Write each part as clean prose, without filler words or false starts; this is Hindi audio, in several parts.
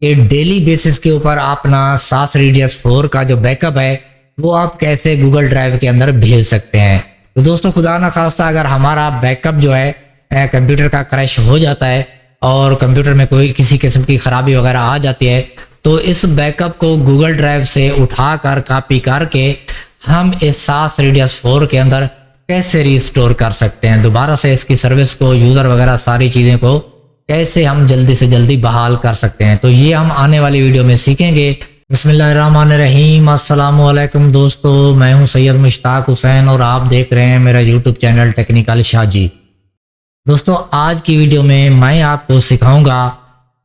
कि डेली बेसिस के ऊपर अपना SAS Radius 4 का जो बैकअप है वो आप कैसे गूगल ड्राइव के अंदर भेज सकते हैं। तो दोस्तों खुदा ना खास्ता अगर हमारा बैकअप जो है कंप्यूटर का क्रैश हो जाता है और कंप्यूटर में कोई किसी किस्म की खराबी वगैरह आ जाती है तो इस बैकअप को गूगल ड्राइव से उठाकर कॉपी करके हम इस SAS Radius 4 के अंदर कैसे रिस्टोर कर सकते हैं, दोबारा से इसकी सर्विस को, यूज़र वगैरह सारी चीज़ें को कैसे हम जल्दी से जल्दी बहाल कर सकते हैं। तो ये हम आने वाली वीडियो में सीखेंगे। बिस्मिल्लाहिर्रहमानिर्रहीम। अस्सलाम वालेकुम दोस्तों, मैं हूं सैयद मुश्ताक हुसैन और आप देख रहे हैं मेरा यूट्यूब चैनल टेक्निकल शाजी। दोस्तों आज की वीडियो में मैं आपको सिखाऊंगा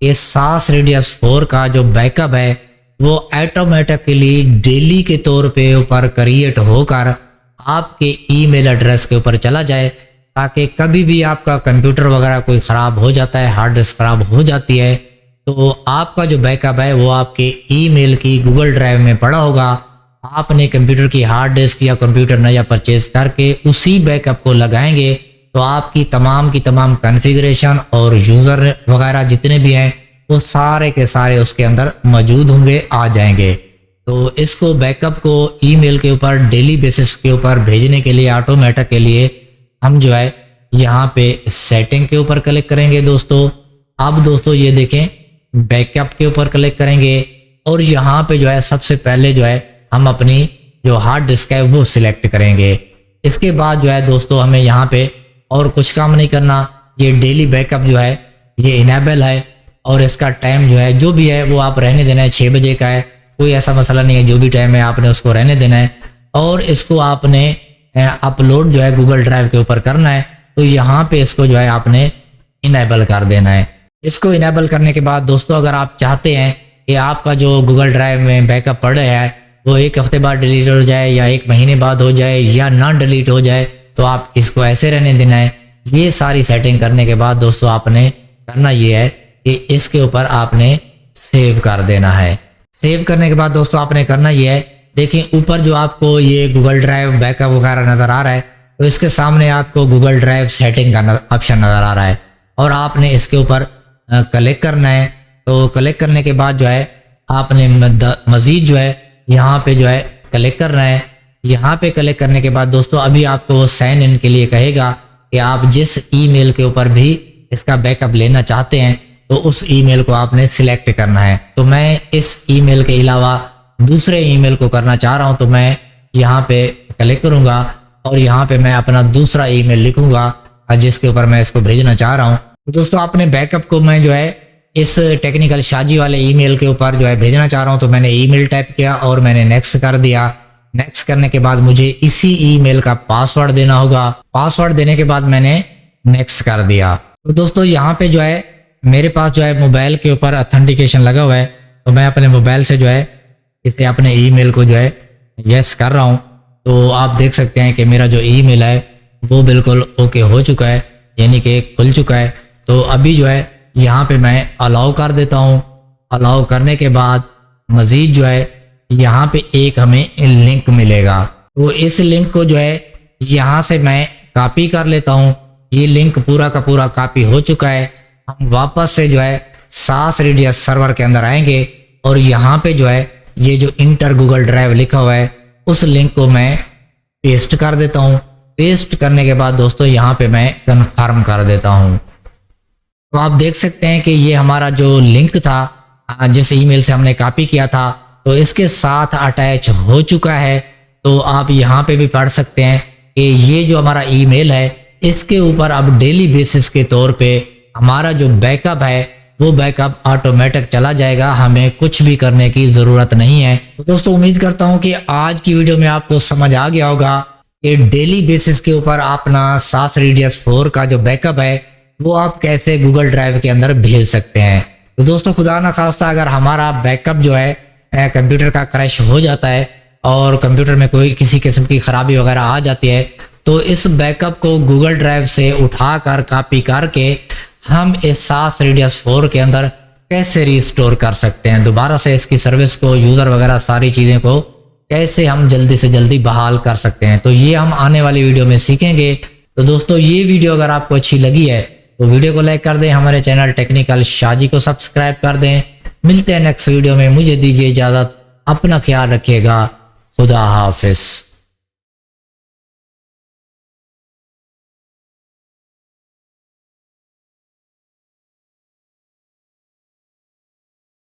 कि SAS Radius 4 का जो बैकअप है वो ऑटोमेटिकली डेली के तौर पे ऊपर क्रिएट होकर आपके ईमेल एड्रेस के ऊपर चला जाए, ताकि कभी भी आपका कंप्यूटर वगैरह कोई ख़राब हो जाता है, हार्ड डिस्क ख़राब हो जाती है तो आपका जो बैकअप है वो आपके ईमेल की गूगल ड्राइव में पड़ा होगा। आपने कंप्यूटर की हार्ड डिस्क या कंप्यूटर नया परचेज करके उसी बैकअप को लगाएंगे तो आपकी तमाम कॉन्फ़िगरेशन और यूज़र वगैरह जितने भी हैं वो सारे के सारे उसके अंदर मौजूद होंगे, आ जाएंगे। तो इसको बैकअप को ईमेल के ऊपर डेली बेसिस के ऊपर भेजने के लिए ऑटोमेटिक के लिए हम जो है यहाँ पे सेटिंग के ऊपर क्लिक करेंगे दोस्तों। अब दोस्तों ये देखें, बैकअप के ऊपर क्लिक करेंगे और यहाँ पे जो है सबसे पहले जो है हम अपनी जो हार्ड डिस्क है वो सिलेक्ट करेंगे। इसके बाद जो है दोस्तों हमें यहाँ पे और कुछ काम नहीं करना, ये डेली बैकअप जो है ये इनेबल है और इसका टाइम जो है जो भी है वो आप रहने देना है, 6 बजे का है, कोई ऐसा मसला नहीं है, जो भी टाइम है आपने उसको रहने देना है। और इसको आपने अपलोड जो है गूगल ड्राइव के ऊपर करना है, तो यहाँ पे इसको जो है आपने इनेबल कर देना है। इसको इनेबल करने के बाद दोस्तों अगर आप चाहते हैं कि आपका जो गूगल ड्राइव में बैकअप पड़ा है वो 1 हफ्ते बाद डिलीट हो जाए या 1 महीने बाद हो जाए या ना डिलीट हो जाए तो आप इसको ऐसे रहने देना है। ये सारी सेटिंग करने के बाद दोस्तों आपने करना ये है कि इसके ऊपर आपने सेव कर देना है। सेव करने के बाद दोस्तों आपने करना ये है, देखिए ऊपर जो आपको ये गूगल ड्राइव बैकअप वगैरह नज़र आ रहा है तो इसके सामने आपको गूगल ड्राइव सेटिंग का ऑप्शन नज़र आ रहा है और आपने इसके ऊपर क्लिक करना है। तो क्लिक करने के बाद जो है आपने मज़ीद जो है यहाँ पे जो है क्लिक करना है। यहाँ पे क्लिक करने के बाद दोस्तों अभी आपको वो साइन इन के लिए कहेगा कि आप जिस ईमेल के ऊपर भी इसका बैकअप लेना चाहते हैं तो उस ईमेल को आपने सिलेक्ट करना है। तो मैं इस ईमेल के अलावा दूसरे ईमेल को करना चाह रहा हूँ तो मैं यहाँ पे क्लिक करूँगा और यहाँ पे मैं अपना दूसरा ईमेल लिखूँगा जिसके ऊपर मैं इसको भेजना चाह रहा हूँ। तो दोस्तों अपने बैकअप को मैं जो है इस टेक्निकल शाजी वाले ईमेल के ऊपर जो है भेजना चाह रहा हूँ, तो मैंने ईमेल टाइप किया और मैंने नेक्स्ट कर दिया। नेक्स्ट करने के बाद मुझे इसी ईमेल का पासवर्ड देना होगा। पासवर्ड देने के बाद मैंने नेक्स्ट कर दिया। तो दोस्तों यहाँ पे जो है मेरे पास जो है मोबाइल के ऊपर ऑथेंटिकेशन लगा हुआ है, तो मैं अपने मोबाइल से जो है इसे अपने ईमेल को जो है यस कर रहा हूँ। तो आप देख सकते हैं कि मेरा जो ईमेल है वो बिल्कुल ओके हो चुका है, यानी कि खुल चुका है। तो अभी जो है यहाँ पे मैं अलाउ कर देता हूँ। अलाउ करने के बाद मज़ीद जो है यहाँ पे एक हमें लिंक मिलेगा, तो इस लिंक को जो है यहाँ से मैं कॉपी कर लेता हूँ। ये लिंक पूरा का पूरा कॉपी हो चुका है। हम वापस से जो है SAS Radius सर्वर के अंदर आएंगे और यहाँ पे जो है ये जो इंटर गूगल ड्राइव लिखा हुआ है उस लिंक को मैं पेस्ट कर देता हूँ। पेस्ट करने के बाद दोस्तों यहाँ पे मैं कन्फर्म कर देता हूँ। तो आप देख सकते हैं कि ये हमारा जो लिंक था जिस ईमेल से हमने कॉपी किया था तो इसके साथ अटैच हो चुका है। तो आप यहाँ पे भी पढ़ सकते हैं कि ये जो हमारा ईमेल है इसके ऊपर अब डेली बेसिस के तौर पे हमारा जो बैकअप है वो बैकअप ऑटोमेटिक चला जाएगा, हमें कुछ भी करने की ज़रूरत नहीं है। तो दोस्तों उम्मीद करता हूँ कि आज की वीडियो में आपको समझ आ गया होगा कि डेली बेसिस के ऊपर अपना SAS Radius 4 का जो बैकअप है वो आप कैसे गूगल ड्राइव के अंदर भेज सकते हैं। तो दोस्तों खुदा ना खास्ता अगर हमारा बैकअप जो है कंप्यूटर का क्रैश हो जाता है और कंप्यूटर में कोई किसी किस्म की खराबी वगैरह आ जाती है तो इस बैकअप को गूगल ड्राइव से उठाकर कॉपी करके हम इस SAS Radius 4 के अंदर कैसे रिस्टोर कर सकते हैं, दोबारा से इसकी सर्विस को, यूज़र वगैरह सारी चीज़ें को कैसे हम जल्दी से जल्दी बहाल कर सकते हैं। तो ये हम आने वाली वीडियो में सीखेंगे। तो दोस्तों ये वीडियो अगर आपको अच्छी लगी है तो वीडियो को लाइक कर दें, हमारे चैनल टेक्निकल शाजी को सब्सक्राइब कर दें, मिलते हैं नेक्स्ट वीडियो में, मुझे दीजिए इजाज़त, अपना ख्याल रखिएगा, खुदा हाफिज़।